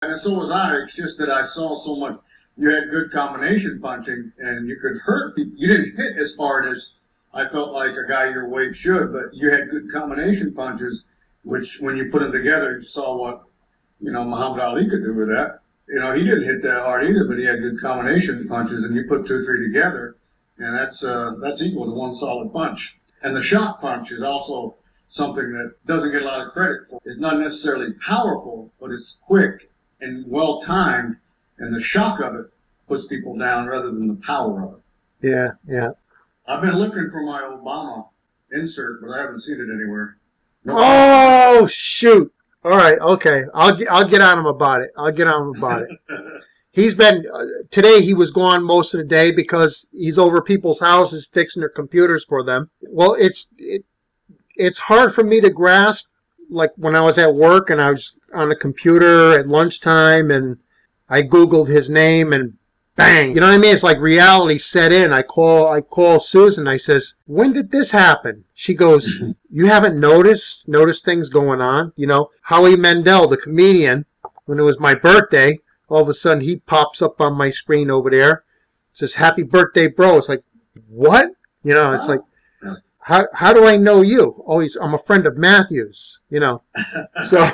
And so was I. It's just that I saw so much. You had good combination punching, and you could hurt people. You didn't hit as hard as I felt like a guy your weight should, but you had good combination punches, which when you put them together, you saw what Muhammad Ali could do with that. He didn't hit that hard either, but he had good combination punches, and you put two, three together, and that's equal to one solid punch. And the shot punch is also something that doesn't get a lot of credit for. It's not necessarily powerful, but it's quick and well timed, and the shock of it puts people down rather than the power of it. Yeah, yeah. I've been looking for my Obama insert, but I haven't seen it anywhere. No. Oh shoot! All right, okay. I'll get on him about it. I'll get on him about it. He's been today. He was gone most of the day because he's over people's houses fixing their computers for them. Well, it's hard for me to grasp. Like when I was at work and I was on the computer at lunchtime and I Googled his name and bang, you know what I mean? It's like reality set in. I call Susan. I says, when did this happen? She goes, you haven't noticed things going on? Howie Mandel, the comedian, when it was my birthday, all of a sudden he pops up on my screen over there. It says, happy birthday, bro. It's like, what? It's like, how do I know you? Oh, I'm a friend of Matthew's, So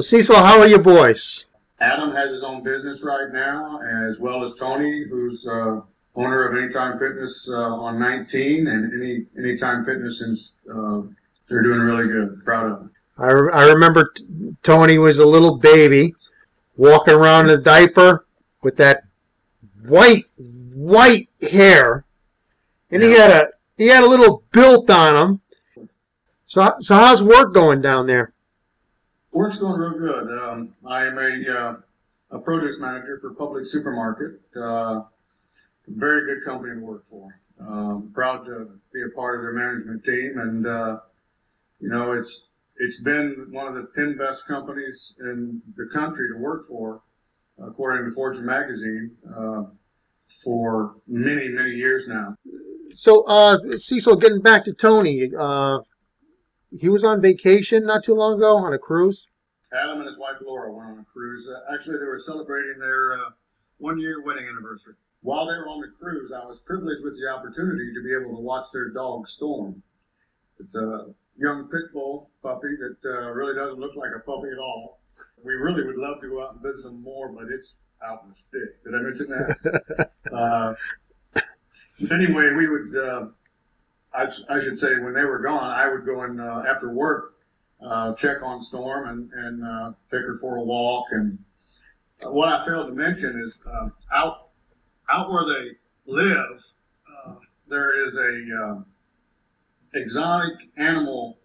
Cecil, how are you boys? Adam has his own business right now, as well as Tony, who's owner of Anytime Fitness on 19, and Anytime Fitness since they're doing really good. Proud of them. I remember Tony was a little baby walking around in a diaper with that white hair, and he had a little built on him. So how's work going down there? Work's going real good. I am a produce manager for Public Supermarket. Very good company to work for. Proud to be a part of their management team, and it's been one of the 10 best companies in the country to work for, according to Fortune magazine, for many years now. So Cecil, getting back to Tony. He was on vacation not too long ago on a cruise. Adam and his wife Laura went on a cruise. Actually, they were celebrating their 1-year wedding anniversary. While they were on the cruise, I was privileged with the opportunity to be able to watch their dog Storm. It's a young pit bull puppy that really doesn't look like a puppy at all. We really would love to go out and visit them more, but it's out in the stick. Did I mention that? Anyway, we would. I should say when they were gone, I would go and after work check on Storm and take her for a walk. And what I failed to mention is out where they live, there is a exotic animal,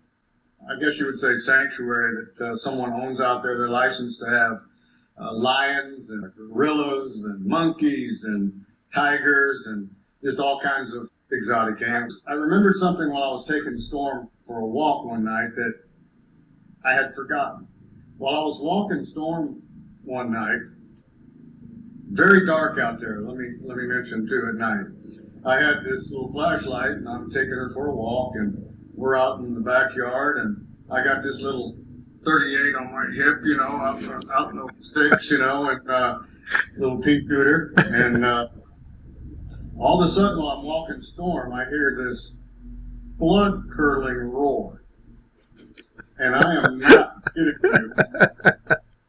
I guess you would say sanctuary that someone owns out there. They're licensed to have lions and gorillas and monkeys and tigers and just all kinds of exotic animals. I remembered something while I was taking Storm for a walk one night that I had forgotten. While I was walking Storm one night, very dark out there. Let me mention too, at night. I had this little flashlight and I'm taking her for a walk and we're out in the backyard and I got this little 38 on my hip, out in the sticks, and little pea shooter. And all of a sudden while I'm walking Storm, I hear this blood-curdling roar. And I am not kidding you.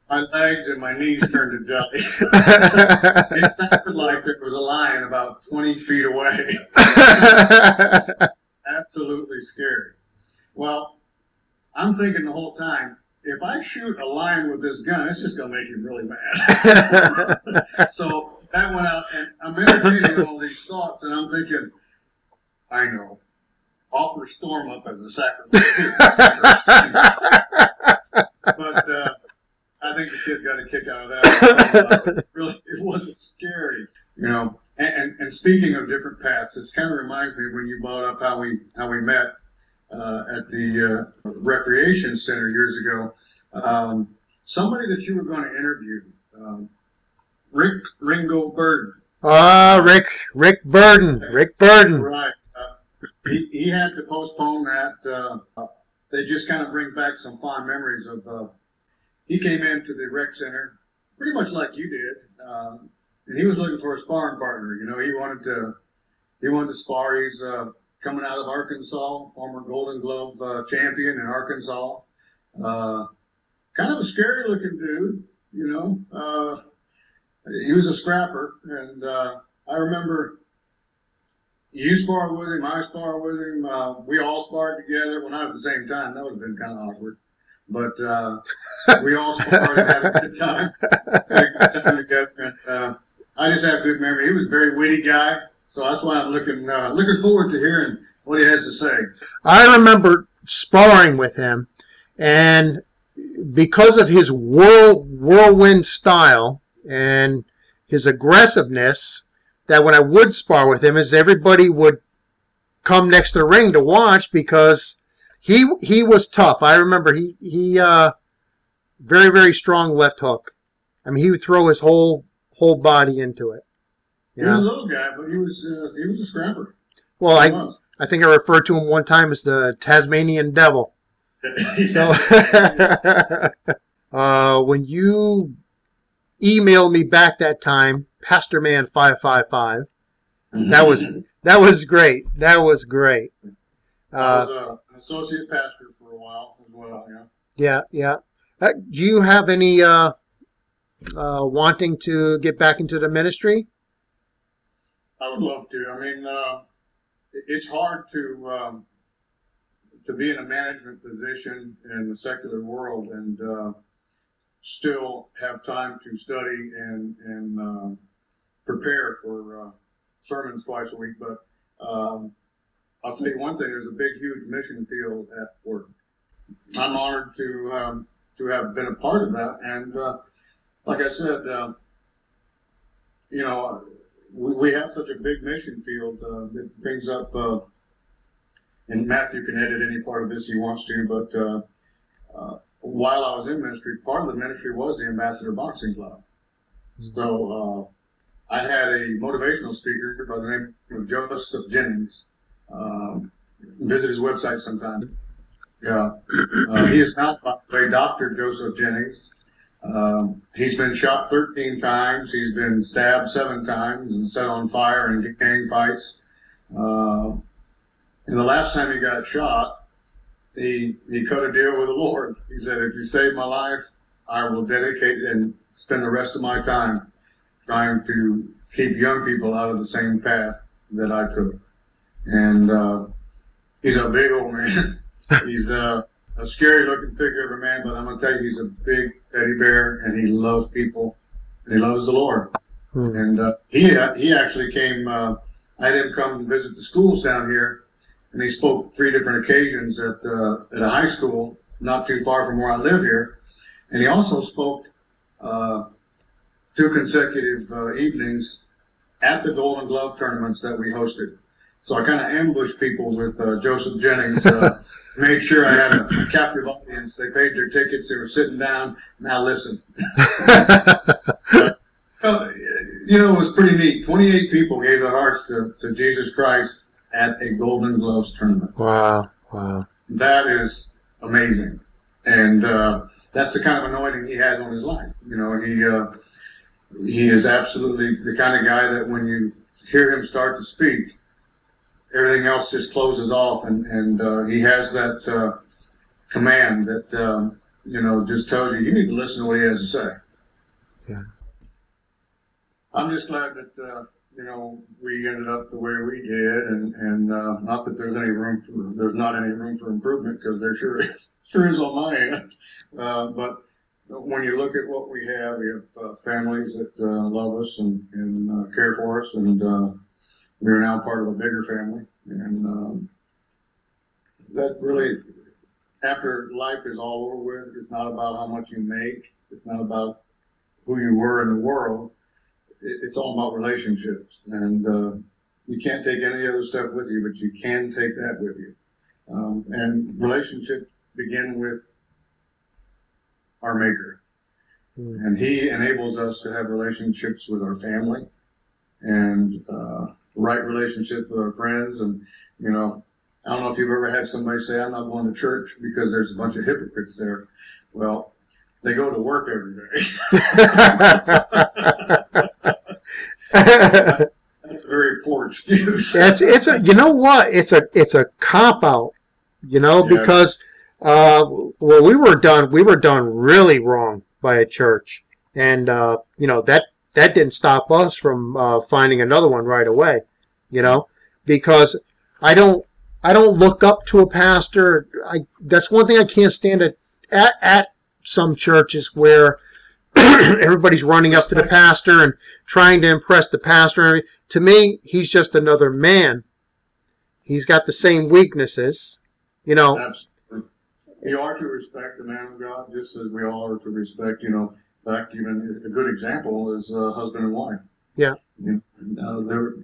My legs and my knees turned to jelly. It sounded like there was a lion about 20 feet away. Absolutely scary. Well, I'm thinking the whole time, if I shoot a lion with this gun, it's just going to make him really mad. So that went out, and I'm entertaining all these thoughts, and I'm thinking, I know, offer Storm up as a sacrifice. But I think the kids got a kick out of that. It wasn't scary, And speaking of different paths, this kind of reminds me of when you brought up how we met at the recreation center years ago. Somebody that you were going to interview, Rick Ringo Burden. Rick Burden. Right. He had to postpone that. They just kind of bring back some fond memories of. He came into the rec center pretty much like you did. And he was looking for a sparring partner. He wanted to spar. He's coming out of Arkansas, former Golden Glove champion in Arkansas. Kind of a scary looking dude, you know. He was a scrapper, and I remember you sparred with him, I sparred with him. We all sparred together. Well, not at the same time. That would have been kind of awkward. But we all sparred and had a good time. Had a good time together. And I just have good memory. He was a very witty guy, so that's why I'm looking forward to hearing what he has to say. I remember sparring with him, and because of his whirlwind style and his aggressiveness, that when I would spar with him, is everybody would come next to the ring to watch because he was tough. I remember he very, very strong left hook. I mean, he would throw his whole body into it. He was a little guy, but he was a scrapper. Well, I think I referred to him one time as the Tasmanian Devil. So when you emailed me back that time, PastorMan555, that was great. That was great. I was an associate pastor for a while as well. Yeah. Yeah. Do you have any wanting to get back into the ministry? I would love to. I mean, it's hard to be in a management position in the secular world and still have time to study and prepare for sermons twice a week. But I'll tell you one thing: there's a big, huge mission field at work. I'm honored to have been a part of that, and like I said, we have such a big mission field that brings up. And Matthew can edit any part of this he wants to, but while I was in ministry, part of the ministry was the Ambassador Boxing Club. So I had a motivational speaker by the name of Joseph Jennings. Visit his website sometime. Yeah, he is now, by the way, Dr. Joseph Jennings. He's been shot 13 times. He's been stabbed 7 times and set on fire in gang fights. And the last time he got shot, he cut a deal with the Lord. He said, if you save my life, I will dedicate and spend the rest of my time trying to keep young people out of the same path that I took. And he's a big old man. He's a scary looking figure of a man, but I'm going to tell you, he's a big teddy bear, and he loves people, and he loves the Lord. And he actually came, I had him come and visit the schools down here, and he spoke 3 different occasions at a high school not too far from where I live here. And he also spoke 2 consecutive evenings at the Golden Glove tournaments that we hosted. So I kind of ambushed people with Joseph Jennings, made sure I had a captive audience. They paid their tickets. They were sitting down. Now listen. It was pretty neat. 28 people gave their hearts to Jesus Christ at a Golden Gloves tournament. Wow. That is amazing. And that's the kind of anointing he has on his life. He is absolutely the kind of guy that when you hear him start to speak, everything else just closes off, and he has that command that just tells you need to listen to what he has to say. Yeah. I'm just glad that we ended up the way we did, and not that there's not any room for improvement, because there sure is on my end. But when you look at what we have families that love us and care for us, and we are now part of a bigger family, and that really, after life is all over with, it's not about how much you make. It's not about who you were in the world. It's all about relationships, and you can't take any other stuff with you, but you can take that with you. And relationships begin with our Maker, and He enables us to have relationships with our family and right relationships with our friends. And I don't know if you've ever had somebody say, "I'm not going to church because there's a bunch of hypocrites there." Well, they go to work every day. That's a very poor excuse. It's a, you know what? It's a cop out, you know, Yeah. because well, we were done really wrong by a church, and you know, that didn't stop us from finding another one right away, you know, because I don't look up to a pastor. That's one thing I can't stand at some churches where everybody's running up to the pastor and trying to impress the pastor. To me, he's just another man. He's got the same weaknesses, you know. Absolutely. You are to respect the man of God, just as we all are to respect, you know. In fact, even a good example is husband and wife. Yeah. You know,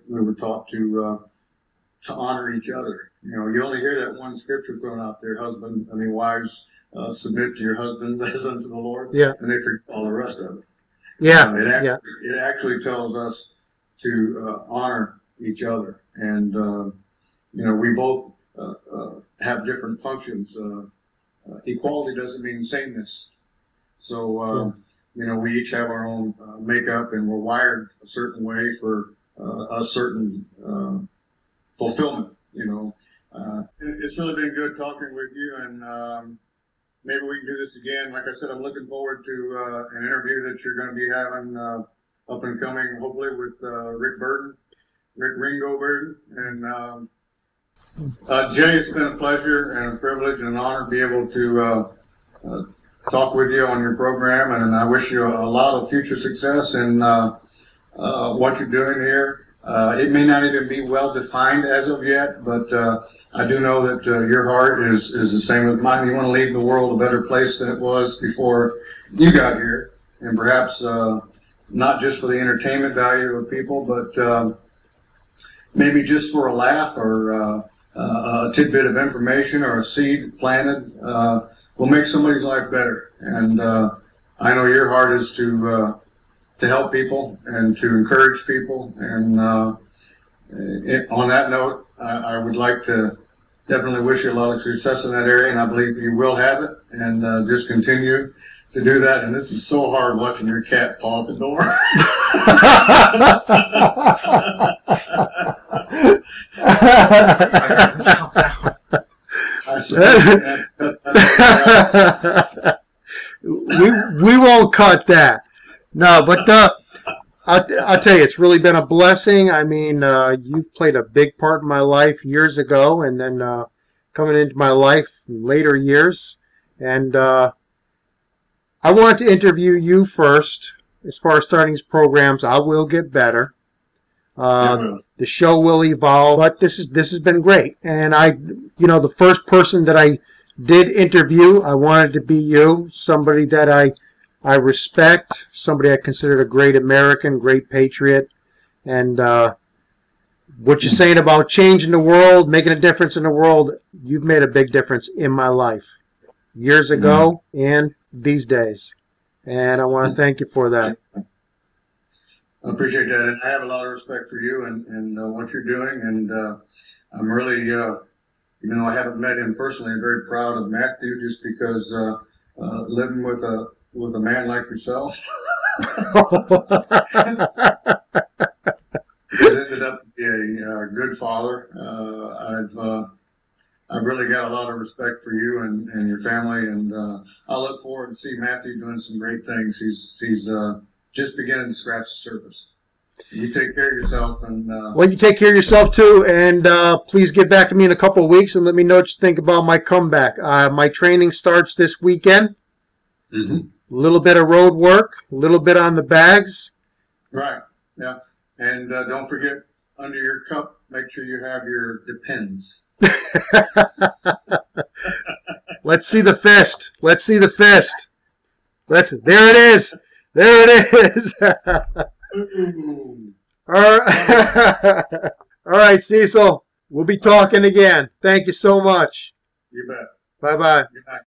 we were taught to honor each other. You know, you only hear that one scripture thrown out there: wives, submit to your husbands as unto the Lord. Yeah. And they forget all the rest of it. Yeah. It actually tells us to honor each other, and you know, we both have different functions. Equality doesn't mean sameness. So you know, we each have our own makeup, and we're wired a certain way for a certain fulfillment. You know, it's really been good talking with you, and maybe we can do this again. Like I said, I'm looking forward to an interview that you're going to be having up and coming, hopefully, with Rick Ringo Burden. And Jay, it's been a pleasure and a privilege and an honor to be able to talk with you on your program, and I wish you a lot of future success in what you're doing here. It may not even be well defined as of yet, but I do know that your heart is the same as mine. You want to leave the world a better place than it was before you got here, and perhaps not just for the entertainment value of people, but maybe just for a laugh or a tidbit of information or a seed planted will make somebody's life better. And I know your heart is to help people and to encourage people. And on that note, I would like to definitely wish you a lot of success in that area, and I believe you will have it. And just continue to do that. And this is so hard watching your cat paw at the door. we won't cut that. No, but I'll tell you, it's really been a blessing. I mean, you played a big part in my life years ago, and then coming into my life in later years. And I wanted to interview you first. As far as starting these programs, I will get better. The show will evolve, but this has been great. And the first person that I did interview, I wanted to be you, somebody that I respect, somebody I considered a great American, great patriot. And what you're saying about changing the world, making a difference in the world, you've made a big difference in my life years ago and these days. And I want to thank you for that. I appreciate that, and I have a lot of respect for you and what you're doing, and I'm really, even though I haven't met him personally, I'm very proud of Matthew, just because living with a man like yourself has ended up to be a good father. I've really got a lot of respect for you and your family, and I look forward to see Matthew doing some great things. He's just beginning to scratch the surface. You take care of yourself, and well, you take care of yourself too, and please get back to me in a couple of weeks and let me know what you think about my comeback. My training starts this weekend. Mm-hmm. A little bit of road work, a little bit on the bags. Right. Yeah, and don't forget, under your cup, make sure you have your Depends. Let's see the fist. Let's see the fist. There it is. There it is. All right. All right, Cecil. We'll be talking again. Thank you so much. You bet. Bye-bye. Good night.